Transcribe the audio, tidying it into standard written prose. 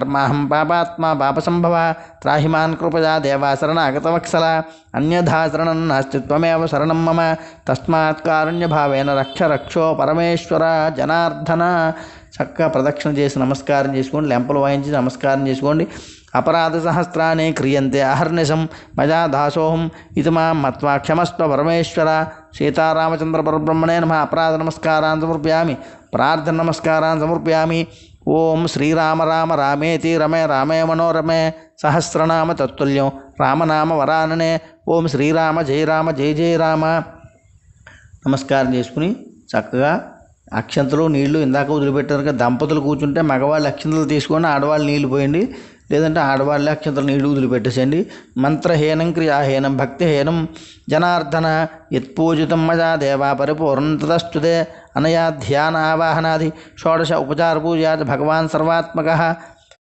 ధర్మాహం పాపాత్మా పాపసంభవ త్రాహిమాన్ కృపయా దేవా శరణాగతవత్సల అన్యథా శరణం నాస్తి త్వమేవ శరణం మమ తస్మాత్ కారుణ్యభావేన రక్ష రక్షో పరమేశ్వర జనార్దన. చక్కగా ప్రదక్షిణ చేసి నమస్కారం చేసుకోండి, లెంపలు వాయించి నమస్కారం చేసుకోండి. అపరాధ సహస్రాన్ని క్రియంతే అహర్నిశం మయా దాసోహం ఇది మాం మత్వా క్షమస్వ పరమేశ్వర. సీతారామచంద్ర పరబ్రహ్మణే నమః. అపరాధ నమస్కారాన్ని సమర్పయామి, ప్రార్థన నమస్కారాన్ని సమర్పయామి. ఓం శ్రీరామ రామ రామేతి రమే రామే మనోరమే సహస్రనామ తత్తుల్యం రామనామ వరాననే. ఓం శ్రీరామ జయ రామ జయ జయ రామ. నమస్కారం చేసుకుని చక్కగా అక్షంతలు నీళ్లు ఇందాక వదిలిపెట్టారు కదా, దంపతులు కూర్చుంటే మగవాళ్ళు అక్షంతలు తీసుకొని ఆడవాళ్ళు నీళ్లు పోయండి, లేదంటే ఆడవాళ్ళే అక్షంతలు నీళ్లు వదిలిపెట్టేసేయండి. మంత్రహీనం క్రియాహీనం భక్తిహీనం జనార్దన యత్పూజితం మజా దేవా పరిపూర్ణం తదస్తుతే అనయా ధ్యాన ఆవాహనాది షోడశ ఉపచార పూజా భగవాన్ సర్వాత్మక